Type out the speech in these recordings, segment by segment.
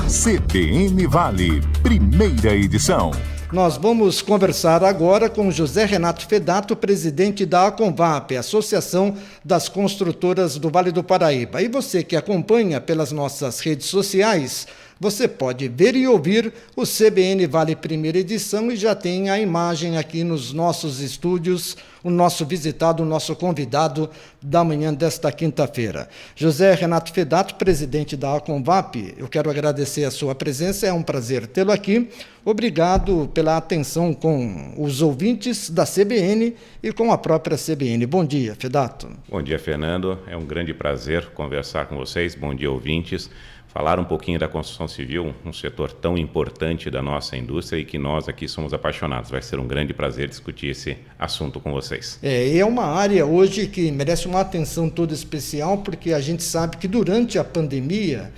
CBN Vale, primeira edição. Nós vamos conversar agora com José Renato Fedato, presidente da Aconvap, Associação das Construtoras do Vale do Paraíba. E você que acompanha pelas nossas redes sociais, você pode ver e ouvir o CBN Vale primeira edição e já tem a imagem aqui nos nossos estúdios, o nosso visitado, o nosso convidado da manhã desta quinta-feira. José Renato Fedato, presidente da Aconvap, eu quero agradecer a sua presença, é um prazer tê-lo aqui. Obrigado pela atenção com os ouvintes da CBN e com a própria CBN. Bom dia, Fedato. Bom dia, Fernando. É um grande prazer conversar com vocês. Bom dia, ouvintes. Falar um pouquinho da construção civil, um setor tão importante da nossa indústria e que nós aqui somos apaixonados. Vai ser um grande prazer discutir esse assunto com vocês. É uma área hoje que merece uma atenção toda especial, porque a gente sabe que durante a pandemia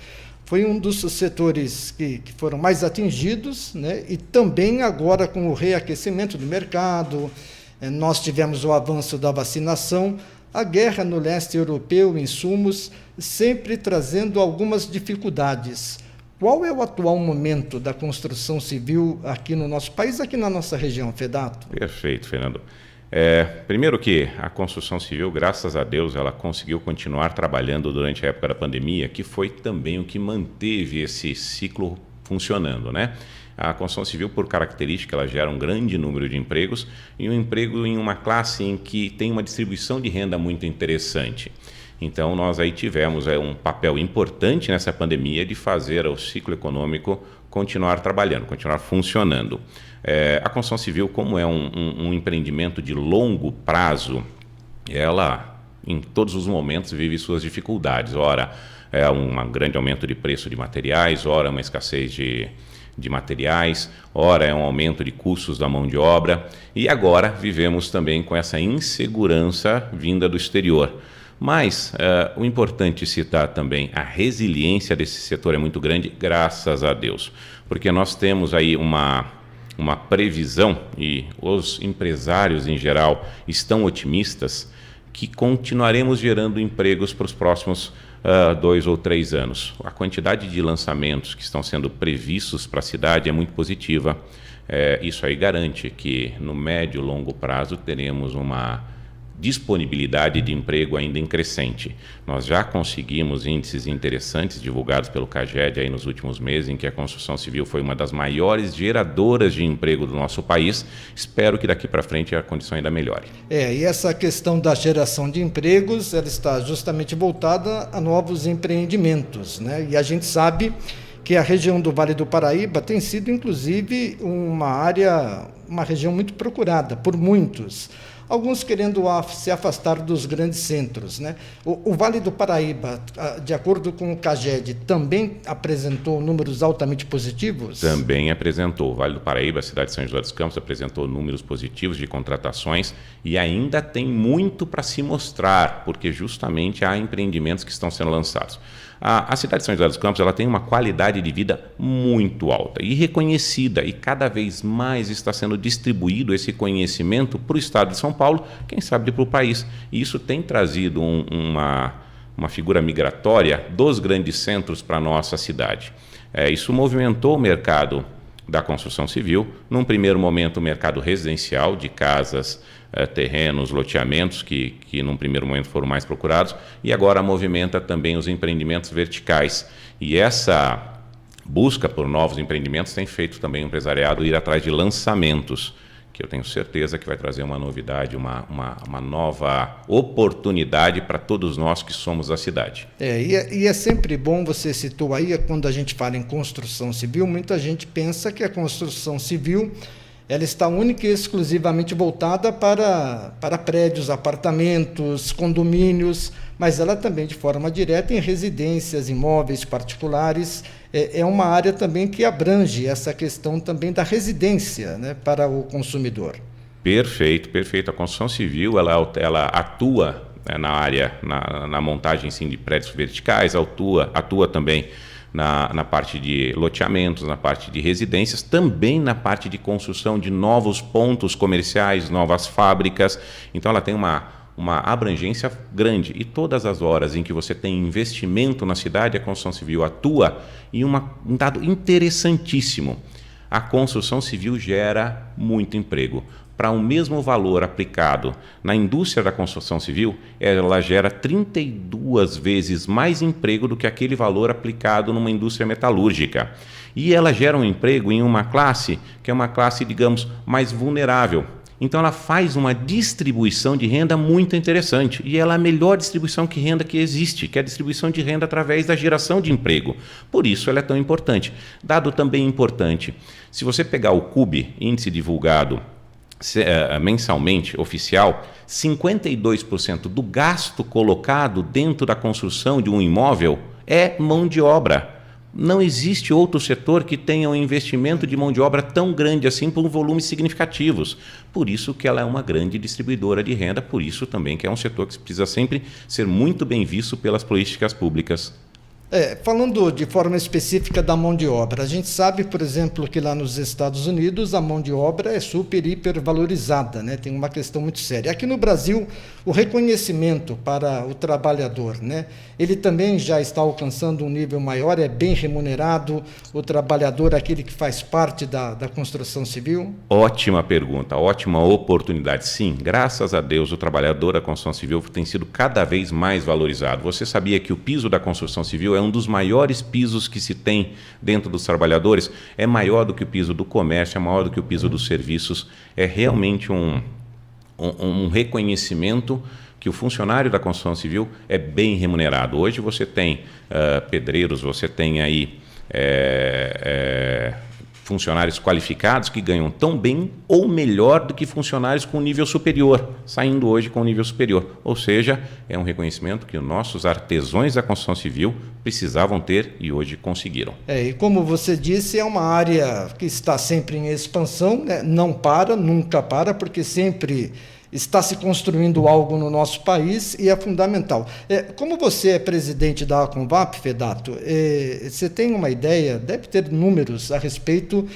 foi um dos setores que foram mais atingidos, né? E também agora com o reaquecimento do mercado, nós tivemos o avanço da vacinação, a guerra no leste europeu, insumos, sempre trazendo algumas dificuldades. Qual é o atual momento da construção civil aqui no nosso país, aqui na nossa região, Fedato? Perfeito, Fernando. Primeiro que a construção civil, graças a Deus, ela conseguiu continuar trabalhando durante a época da pandemia, que foi também o que manteve esse ciclo funcionando, né? A construção civil, por característica, ela gera um grande número de empregos e um emprego em uma classe em que tem uma distribuição de renda muito interessante. Então, nós aí tivemos um papel importante nessa pandemia de fazer o ciclo econômico continuar trabalhando, continuar funcionando. A construção civil, como é um empreendimento de longo prazo, ela, em todos os momentos, vive suas dificuldades. Ora, é um grande aumento de preço de materiais, ora, uma escassez de materiais, ora é um aumento de custos da mão de obra, e agora vivemos também com essa insegurança vinda do exterior. Mas o importante citar também, a resiliência desse setor é muito grande, graças a Deus, porque nós temos aí uma previsão, e os empresários em geral estão otimistas, que continuaremos gerando empregos para os próximos 2 ou 3 anos. A quantidade de lançamentos que estão sendo previstos para a cidade é muito positiva. Isso aí garante que no médio e longo prazo teremos uma disponibilidade de emprego ainda em crescente. Nós já conseguimos índices interessantes divulgados pelo CAGED aí nos últimos meses, em que a construção civil foi uma das maiores geradoras de emprego do nosso país. Espero que daqui para frente a condição ainda melhore. E essa questão da geração de empregos, ela está justamente voltada a novos empreendimentos, né? E a gente sabe que a região do Vale do Paraíba tem sido, inclusive, uma região muito procurada por muitos. Alguns querendo se afastar dos grandes centros, né? O Vale do Paraíba, de acordo com o CAGED, também apresentou números altamente positivos? Também apresentou. O Vale do Paraíba, a cidade de São José dos Campos, apresentou números positivos de contratações e ainda tem muito para se mostrar, porque justamente há empreendimentos que estão sendo lançados. A cidade de São José dos Campos, ela tem uma qualidade de vida muito alta e reconhecida, e cada vez mais está sendo distribuído esse conhecimento para o estado de São Paulo, quem sabe para o país. E isso tem trazido uma figura migratória dos grandes centros para a nossa cidade. Isso movimentou o mercado da construção civil, num primeiro momento o mercado residencial de casas, terrenos, loteamentos que num primeiro momento foram mais procurados, e agora movimenta também os empreendimentos verticais. E essa busca por novos empreendimentos tem feito também o empresariado ir atrás de lançamentos, que eu tenho certeza que vai trazer uma novidade, uma nova oportunidade para todos nós que somos da cidade. E é sempre bom, você citou aí, quando a gente fala em construção civil, muita gente pensa que a construção civil ela está única e exclusivamente voltada para prédios, apartamentos, condomínios, mas ela também de forma direta em residências, imóveis particulares. É uma área também que abrange essa questão também da residência, né, para o consumidor. Perfeito, perfeito. A construção civil ela atua, né, na área, na montagem sim, de prédios verticais, atua também na parte de loteamentos, na parte de residências, também na parte de construção de novos pontos comerciais, novas fábricas. Então ela tem uma uma abrangência grande. E todas as horas em que você tem investimento na cidade, a construção civil atua. E um dado interessantíssimo, a construção civil gera muito emprego. Para o mesmo valor aplicado na indústria da construção civil, ela gera 32 vezes mais emprego do que aquele valor aplicado numa indústria metalúrgica. E ela gera um emprego em uma classe que é uma classe, digamos, mais vulnerável. Então ela faz uma distribuição de renda muito interessante. E ela é a melhor distribuição de renda que existe, que é a distribuição de renda através da geração de emprego. Por isso ela é tão importante. Dado também importante, se você pegar o CUB, índice divulgado mensalmente, oficial, 52% do gasto colocado dentro da construção de um imóvel é mão de obra. Não existe outro setor que tenha um investimento de mão de obra tão grande assim por volumes significativos. Por isso que ela é uma grande distribuidora de renda, por isso também que é um setor que precisa sempre ser muito bem visto pelas políticas públicas. Falando de forma específica da mão de obra, a gente sabe, por exemplo, que lá nos Estados Unidos a mão de obra é super, hiper valorizada, né? Tem uma questão muito séria. Aqui no Brasil, o reconhecimento para o trabalhador, né? Ele também já está alcançando um nível maior, é bem remunerado, o trabalhador, aquele que faz parte da construção civil? Ótima pergunta, ótima oportunidade. Sim, graças a Deus o trabalhador da construção civil tem sido cada vez mais valorizado. Você sabia que o piso da construção civil é um dos maiores pisos que se tem dentro dos trabalhadores? É maior do que o piso do comércio, é maior do que o piso dos serviços. É realmente um reconhecimento que o funcionário da construção civil é bem remunerado. Hoje você tem pedreiros, você tem aí funcionários qualificados que ganham tão bem ou melhor do que funcionários com nível superior, saindo hoje com nível superior. Ou seja, é um reconhecimento que os nossos artesãos da construção civil precisavam ter e hoje conseguiram. E como você disse, é uma área que está sempre em expansão, né? Não para, nunca para, porque sempre está se construindo algo no nosso país e é fundamental. Como você é presidente da Aconvap, Fedato, você tem uma ideia, deve ter números a respeito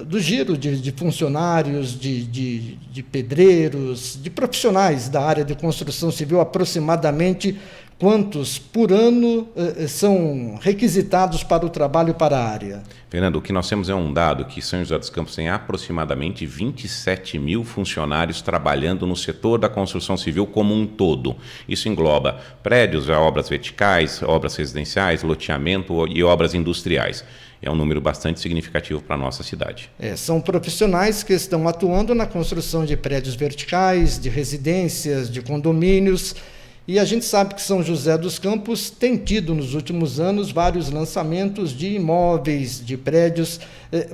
do giro de funcionários, de pedreiros, de profissionais da área de construção civil, aproximadamente quantos por ano são requisitados para o trabalho para a área? Fernando, o que nós temos é um dado que São José dos Campos tem aproximadamente 27 mil funcionários trabalhando no setor da construção civil como um todo. Isso engloba prédios, obras verticais, obras residenciais, loteamento e obras industriais. É um número bastante significativo para a nossa cidade. São profissionais que estão atuando na construção de prédios verticais, de residências, de condomínios. E a gente sabe que São José dos Campos tem tido nos últimos anos vários lançamentos de imóveis, de prédios.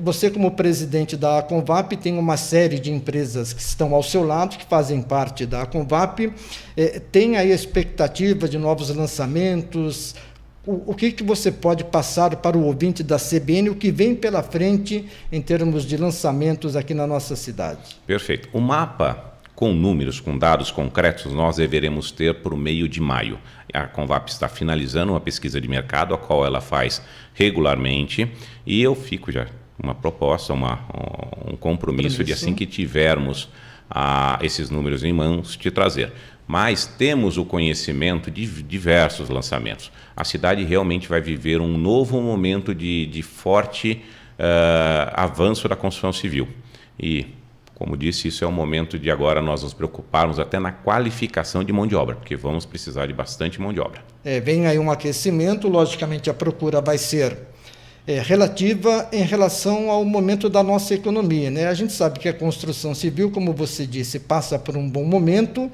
Você, como presidente da Aconvap, tem uma série de empresas que estão ao seu lado, que fazem parte da Aconvap. Tem aí a expectativa de novos lançamentos? O que você pode passar para o ouvinte da CBN, o que vem pela frente em termos de lançamentos aqui na nossa cidade? Perfeito. O mapa com números, com dados concretos, nós deveremos ter por meio de maio. A Aconvap está finalizando uma pesquisa de mercado, a qual ela faz regularmente, e eu fico já uma proposta, um compromisso de assim que tivermos esses números em mãos, te trazer. Mas temos o conhecimento de diversos lançamentos. A cidade realmente vai viver um novo momento de forte avanço da construção civil. E, como disse, isso é o momento de agora nós nos preocuparmos até na qualificação de mão de obra, porque vamos precisar de bastante mão de obra. Vem aí um aquecimento, logicamente a procura vai ser relativa em relação ao momento da nossa economia, né? A gente sabe que a construção civil, como você disse, passa por um bom momento,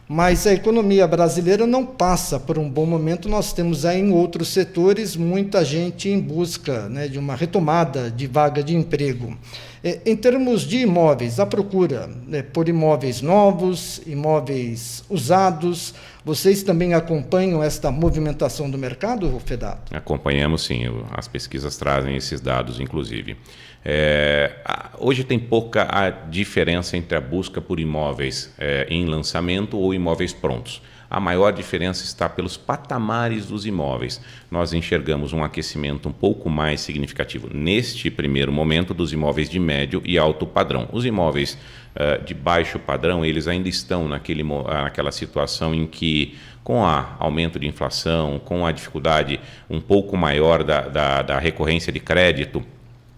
mas a economia brasileira não passa por um bom momento. Nós temos aí em outros setores muita gente em busca, né, de uma retomada de vaga de emprego. Em termos de imóveis, a procura por imóveis novos, imóveis usados, vocês também acompanham esta movimentação do mercado, Fedato? Acompanhamos, sim. As pesquisas trazem esses dados, inclusive. Hoje tem pouca a diferença entre a busca por imóveis em lançamento ou imóveis prontos. A maior diferença está pelos patamares dos imóveis. Nós enxergamos um aquecimento um pouco mais significativo neste primeiro momento dos imóveis de médio e alto padrão. Os imóveis de baixo padrão, eles ainda estão naquela situação em que, com o aumento de inflação, com a dificuldade um pouco maior da recorrência de crédito,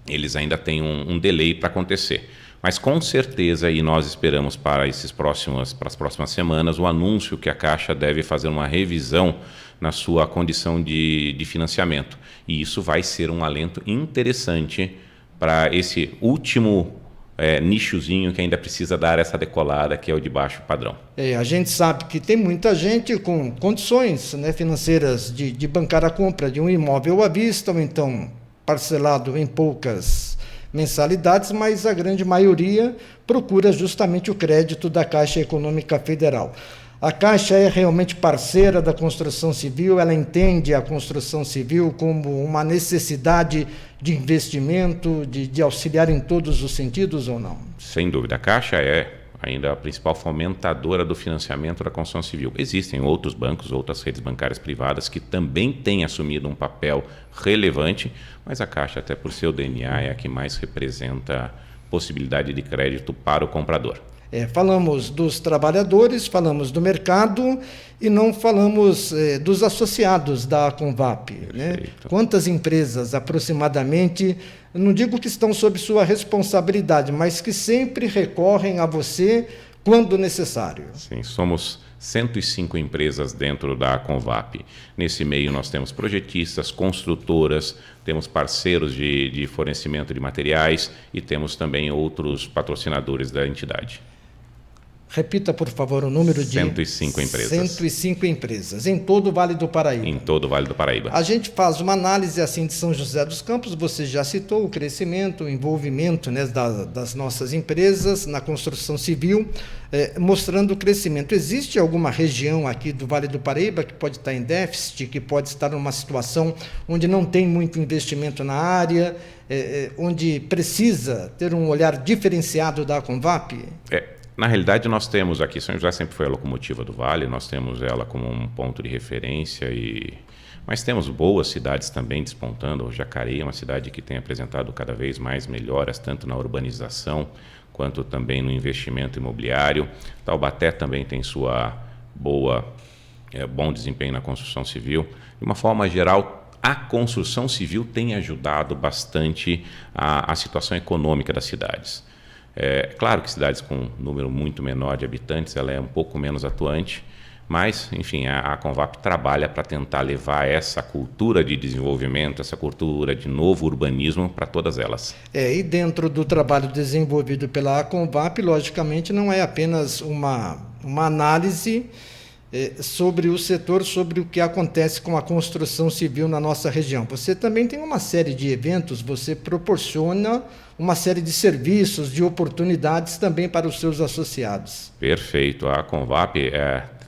eles ainda têm um delay para acontecer. Mas com certeza, e nós esperamos para as próximas semanas, o anúncio que a Caixa deve fazer uma revisão na sua condição de financiamento. E isso vai ser um alento interessante para esse último nichozinho que ainda precisa dar essa decolada, que é o de baixo padrão. A gente sabe que tem muita gente com condições, né, financeiras de bancar a compra de um imóvel à vista, ou então parcelado em poucas mensalidades, mas a grande maioria procura justamente o crédito da Caixa Econômica Federal. A Caixa é realmente parceira da construção civil, ela entende a construção civil como uma necessidade de investimento, de auxiliar em todos os sentidos ou não? Sem dúvida, a Caixa é ainda a principal fomentadora do financiamento da construção civil. Existem outros bancos, outras redes bancárias privadas que também têm assumido um papel relevante, mas a Caixa, até por seu DNA, é a que mais representa possibilidade de crédito para o comprador. Falamos dos trabalhadores, falamos do mercado e não falamos dos associados da Convap. Né? Quantas empresas aproximadamente, não digo que estão sob sua responsabilidade, mas que sempre recorrem a você quando necessário? Sim, somos 105 empresas dentro da Convap. Nesse meio nós temos projetistas, construtoras, temos parceiros de fornecimento de materiais e temos também outros patrocinadores da entidade. Repita, por favor, o número de... 105 empresas. 105 empresas, em todo o Vale do Paraíba. Em todo o Vale do Paraíba. A gente faz uma análise assim de São José dos Campos, você já citou o crescimento, o envolvimento, né, das nossas empresas na construção civil, mostrando o crescimento. Existe alguma região aqui do Vale do Paraíba que pode estar em déficit, que pode estar numa situação onde não tem muito investimento na área, onde precisa ter um olhar diferenciado da Convap? Na realidade, nós temos aqui, São José sempre foi a locomotiva do Vale, nós temos ela como um ponto de referência, mas temos boas cidades também despontando. O Jacareí é uma cidade que tem apresentado cada vez mais melhoras, tanto na urbanização, quanto também no investimento imobiliário. Taubaté também tem bom desempenho na construção civil. De uma forma geral, a construção civil tem ajudado bastante a situação econômica das cidades. Claro que cidades com um número muito menor de habitantes, ela é um pouco menos atuante, mas, enfim, a Convap trabalha para tentar levar essa cultura de desenvolvimento, essa cultura de novo urbanismo para todas elas. E dentro do trabalho desenvolvido pela Convap, logicamente, não é apenas uma análise sobre o setor, sobre o que acontece com a construção civil na nossa região. Você também tem uma série de eventos, você proporciona uma série de serviços, de oportunidades também para os seus associados. Perfeito. A Convap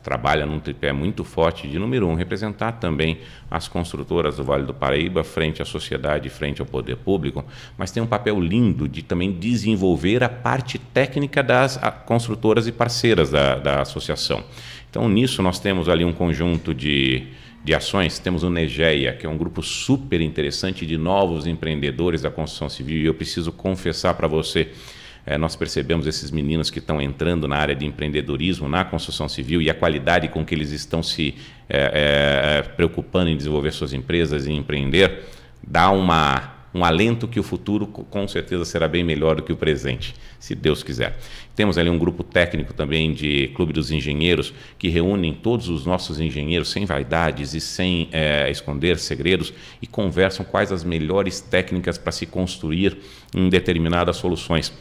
trabalha num tripé muito forte de, número 1, representar também as construtoras do Vale do Paraíba frente à sociedade, frente ao poder público, mas tem um papel lindo de também desenvolver a parte técnica das construtoras e parceiras da associação. Então, nisso, nós temos ali um conjunto de ações. Temos o Negeia, que é um grupo super interessante de novos empreendedores da construção civil, e eu preciso confessar para você, nós percebemos esses meninos que estão entrando na área de empreendedorismo na construção civil e a qualidade com que eles estão se preocupando em desenvolver suas empresas e empreender, dá um alento que o futuro com certeza será bem melhor do que o presente, se Deus quiser. Temos ali um grupo técnico também de Clube dos Engenheiros, que reúnem todos os nossos engenheiros sem vaidades e sem esconder segredos, e conversam quais as melhores técnicas para se construir em determinadas soluções.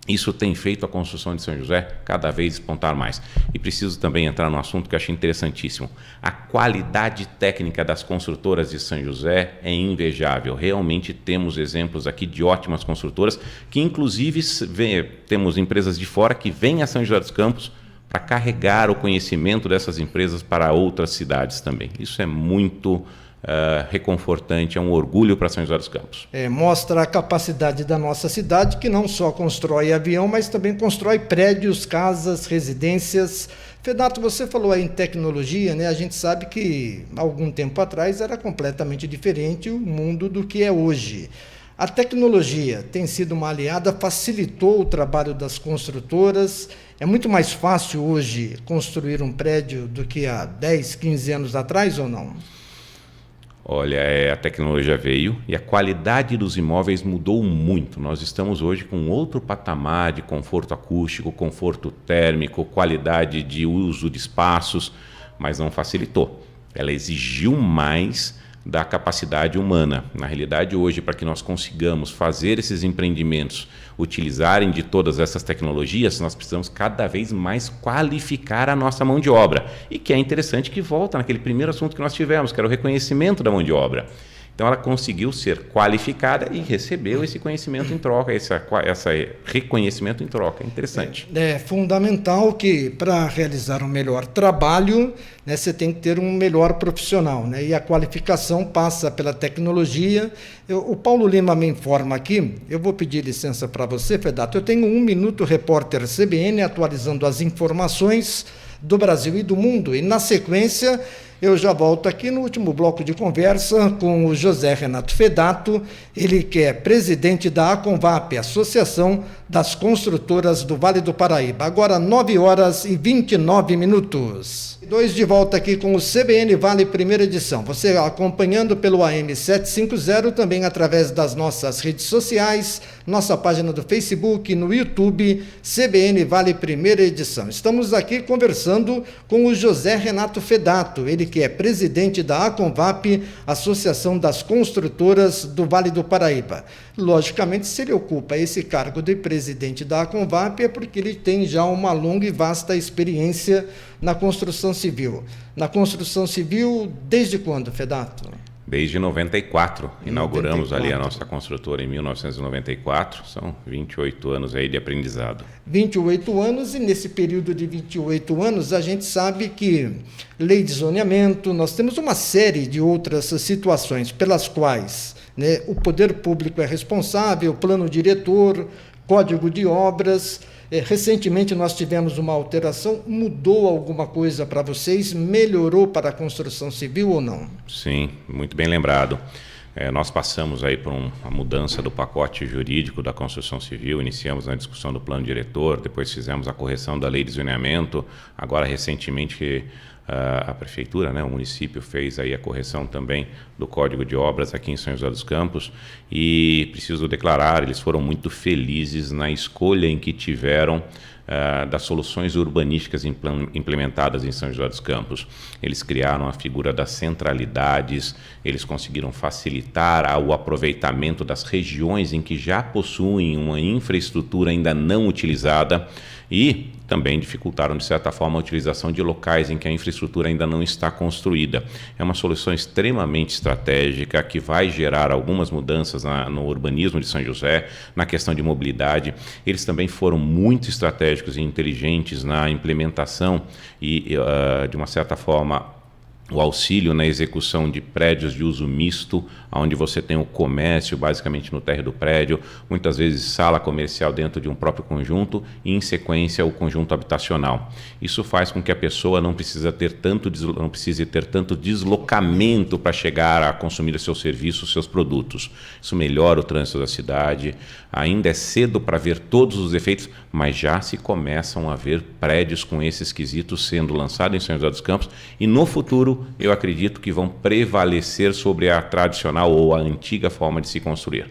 Isso tem feito a construção de São José cada vez despontar mais. E preciso também entrar num assunto que eu achei interessantíssimo. A qualidade técnica das construtoras de São José é invejável. Realmente temos exemplos aqui de ótimas construtoras, que inclusive temos empresas de fora que vêm a São José dos Campos para carregar o conhecimento dessas empresas para outras cidades também. Isso é muito reconfortante, é um orgulho para São José dos Campos. Mostra a capacidade da nossa cidade, que não só constrói avião, mas também constrói prédios, casas, residências, Fedato, você falou aí em tecnologia, né? A gente sabe que algum tempo atrás era completamente diferente o mundo do que é hoje. A tecnologia tem sido uma aliada, facilitou o trabalho das construtoras. É muito mais fácil hoje construir um prédio do que há 10, 15 anos atrás ou não? Olha, a tecnologia veio e a qualidade dos imóveis mudou muito. Nós estamos hoje com outro patamar de conforto acústico, conforto térmico, qualidade de uso de espaços, mas não facilitou. Ela exigiu mais da capacidade humana. Na realidade, hoje, para que nós consigamos fazer esses empreendimentos utilizarem de todas essas tecnologias, nós precisamos cada vez mais qualificar a nossa mão de obra. E que é interessante que volta naquele primeiro assunto que nós tivemos, que era o reconhecimento da mão de obra. Então ela conseguiu ser qualificada e recebeu esse conhecimento em troca, esse reconhecimento em troca. É interessante. É fundamental que para realizar um melhor trabalho, né, você tem que ter um melhor profissional, né? E a qualificação passa pela tecnologia. O Paulo Lima me informa aqui, eu vou pedir licença para você, Fedato. Eu tenho 1 Minuto Repórter CBN atualizando as informações do Brasil e do mundo. E na sequência eu já volto aqui no último bloco de conversa com o José Renato Fedato, ele que é presidente da Aconvap, Associação das Construtoras do Vale do Paraíba. Agora 9h29. 2 de volta aqui com o CBN Vale Primeira Edição. Você acompanhando pelo AM 750, também através das nossas redes sociais, nossa página do Facebook, no YouTube, CBN Vale Primeira Edição. Estamos aqui conversando com o José Renato Fedato, ele que é presidente da Aconvap, Associação das Construtoras do Vale do Paraíba. Logicamente, se ele ocupa esse cargo de presidente da Aconvap é porque ele tem já uma longa e vasta experiência na construção civil. Na construção civil, desde quando, Fedato? Desde 94. Inauguramos ali a nossa construtora em 1994. São 28 anos aí de aprendizado. 28 anos, e nesse período de 28 anos, a gente sabe que lei de zoneamento, nós temos uma série de outras situações pelas quais, né, o poder público é responsável, plano diretor, código de obras. Recentemente nós tivemos uma alteração, mudou alguma coisa para vocês? Melhorou para a construção civil ou não? Sim, muito bem lembrado. Nós passamos aí por uma mudança do pacote jurídico da construção civil, iniciamos na discussão do plano diretor, depois fizemos a correção da lei de zoneamento, agora recentemente a prefeitura, né, o município fez aí a correção também do Código de Obras aqui em São José dos Campos, e preciso declarar, eles foram muito felizes na escolha em que tiveram das soluções urbanísticas implementadas em São José dos Campos. Eles criaram a figura das centralidades, eles conseguiram facilitar o aproveitamento das regiões em que já possuem uma infraestrutura ainda não utilizada, e também dificultaram, de certa forma, a utilização de locais em que a infraestrutura ainda não está construída. É uma solução extremamente estratégica que vai gerar algumas mudanças no urbanismo de São José, na questão de mobilidade. Eles também foram muito estratégicos e inteligentes na implementação e, de uma certa forma, o auxílio na execução de prédios de uso misto, onde você tem o comércio basicamente no térreo do prédio, muitas vezes sala comercial dentro de um próprio conjunto e, em sequência, o conjunto habitacional. Isso faz com que a pessoa não precise ter tanto deslocamento para chegar a consumir os seus serviços, os seus produtos. Isso melhora o trânsito da cidade. Ainda é cedo para ver todos os efeitos, mas já se começam a ver prédios com esses quesitos sendo lançados em São José dos Campos, e no futuro eu acredito que vão prevalecer sobre a tradicional ou a antiga forma de se construir.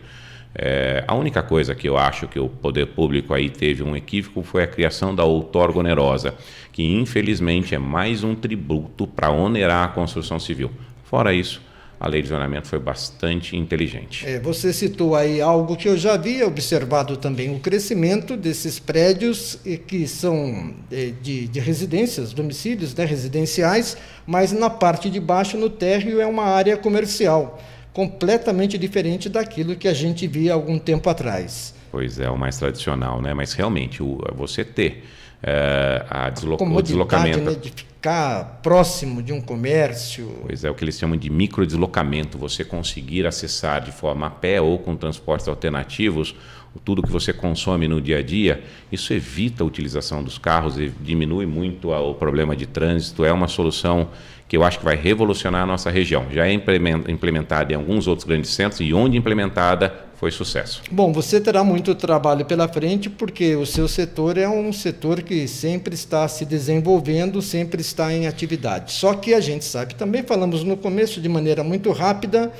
A única coisa que eu acho que o poder público aí teve um equívoco foi a criação da outorga onerosa, que infelizmente é mais um tributo para onerar a construção civil. Fora isso, a lei de zoneamento foi bastante inteligente. Você citou aí algo que eu já havia observado também, o crescimento desses prédios que são de residências, domicílios, né, residenciais, mas na parte de baixo, no térreo, é uma área comercial, completamente diferente daquilo que a gente via algum tempo atrás. Pois é, o mais tradicional, né? Mas realmente, você ter o deslocamento, né, de ficar próximo de um comércio. Pois é, o que eles chamam de microdeslocamento, você conseguir acessar de forma a pé ou com transportes alternativos tudo que você consome no dia a dia, isso evita a utilização dos carros e diminui muito o problema de trânsito. É uma solução que eu acho que vai revolucionar a nossa região. Já é implementada em alguns outros grandes centros e onde implementada foi sucesso. Bom, você terá muito trabalho pela frente porque o seu setor é um setor que sempre está se desenvolvendo, sempre está em atividade. Só que a gente sabe, também falamos no começo de maneira muito rápida,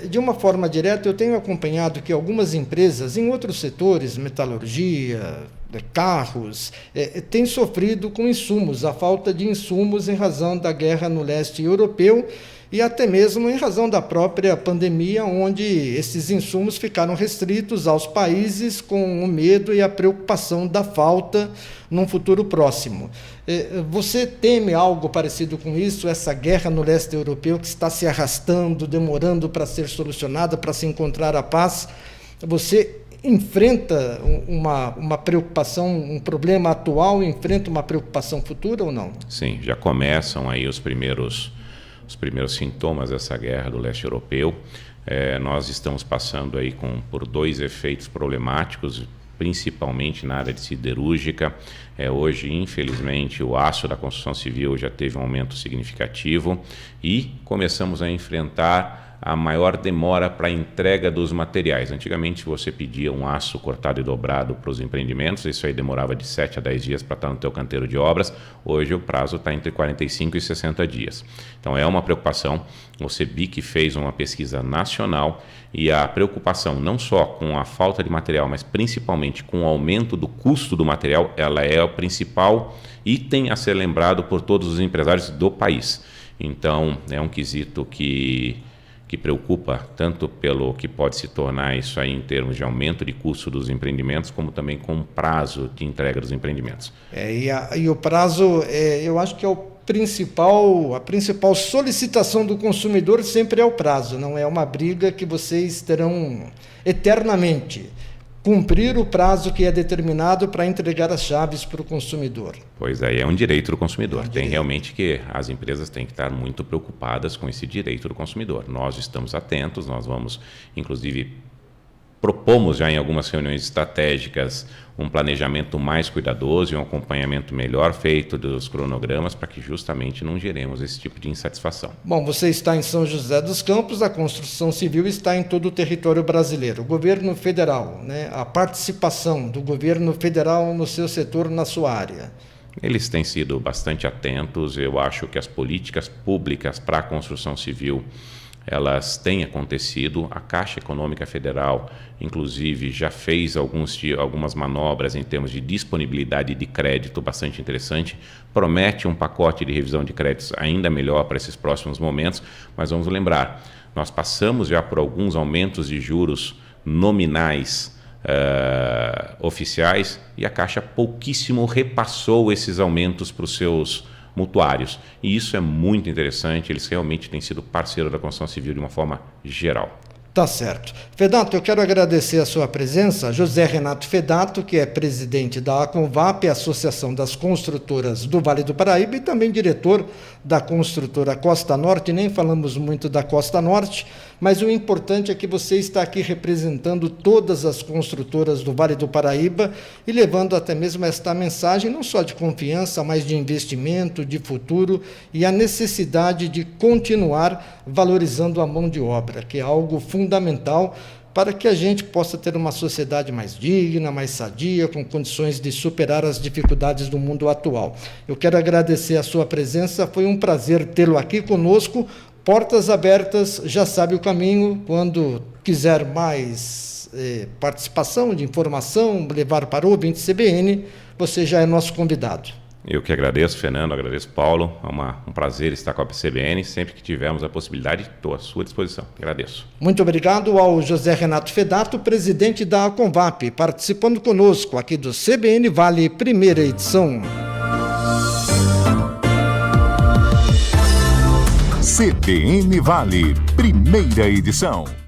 de uma forma direta, eu tenho acompanhado que algumas empresas em outros setores, metalurgia, carros, têm sofrido com insumos, a falta de insumos em razão da guerra no leste europeu e até mesmo em razão da própria pandemia, onde esses insumos ficaram restritos aos países com o medo e a preocupação da falta num futuro próximo. Você teme algo parecido com isso, essa guerra no leste europeu que está se arrastando, demorando para ser solucionada, para se encontrar a paz? Você enfrenta uma preocupação, um problema atual, enfrenta uma preocupação futura ou não? Sim, já começam aí os primeiros sintomas dessa guerra do leste europeu. Nós estamos passando aí por dois efeitos problemáticos, principalmente na área de siderúrgica. Hoje, infelizmente, o aço da construção civil já teve um aumento significativo e começamos a enfrentar a maior demora para a entrega dos materiais. Antigamente, você pedia um aço cortado e dobrado para os empreendimentos, isso aí demorava de 7 a 10 dias para estar no teu canteiro de obras. Hoje o prazo está entre 45 e 60 dias. Então é uma preocupação. O CEBIC fez uma pesquisa nacional e a preocupação não só com a falta de material, mas principalmente com o aumento do custo do material, ela é o principal item a ser lembrado por todos os empresários do país. Então é um quesito que preocupa tanto pelo que pode se tornar isso aí em termos de aumento de custo dos empreendimentos, como também com o prazo de entrega dos empreendimentos. E o prazo, eu acho que é a principal solicitação do consumidor sempre é o prazo, não é uma briga que vocês terão eternamente. Cumprir o prazo que é determinado para entregar as chaves para o consumidor. Pois aí é um direito do consumidor. Tem realmente que as empresas têm que estar muito preocupadas com esse direito do consumidor. Nós estamos atentos, nós vamos, inclusive, propomos já em algumas reuniões estratégicas um planejamento mais cuidadoso e um acompanhamento melhor feito dos cronogramas para que justamente não geremos esse tipo de insatisfação. Bom, você está em São José dos Campos, a construção civil está em todo o território brasileiro. O governo federal, a participação do governo federal no seu setor, na sua área. Eles têm sido bastante atentos. Eu acho que as políticas públicas para a construção civil elas têm acontecido. A Caixa Econômica Federal, inclusive, já fez algumas manobras em termos de disponibilidade de crédito bastante interessante, promete um pacote de revisão de créditos ainda melhor para esses próximos momentos, mas vamos lembrar, nós passamos já por alguns aumentos de juros nominais oficiais e a Caixa pouquíssimo repassou esses aumentos para os seus mutuários. E isso é muito interessante, eles realmente têm sido parceiros da construção civil de uma forma geral. Tá certo. Fedato, eu quero agradecer a sua presença. José Renato Fedato, que é presidente da Aconvap, Associação das Construtoras do Vale do Paraíba, e também diretor da construtora Costa Norte. Nem falamos muito da Costa Norte, mas o importante é que você está aqui representando todas as construtoras do Vale do Paraíba e levando até mesmo esta mensagem não só de confiança, mas de investimento, de futuro e a necessidade de continuar valorizando a mão de obra, que é algo fundamental para que a gente possa ter uma sociedade mais digna, mais sadia, com condições de superar as dificuldades do mundo atual. Eu quero agradecer a sua presença, foi um prazer tê-lo aqui conosco. Portas abertas, já sabe o caminho. Quando quiser mais participação de informação, levar para o ouvinte CBN, você já é nosso convidado. Eu que agradeço, Fernando, agradeço, Paulo. É um prazer estar com a CBN. Sempre que tivermos a possibilidade, estou à sua disposição. Agradeço. Muito obrigado ao José Renato Fedato, presidente da Aconvap, participando conosco aqui do CBN Vale, primeira edição. CBN Vale, primeira edição.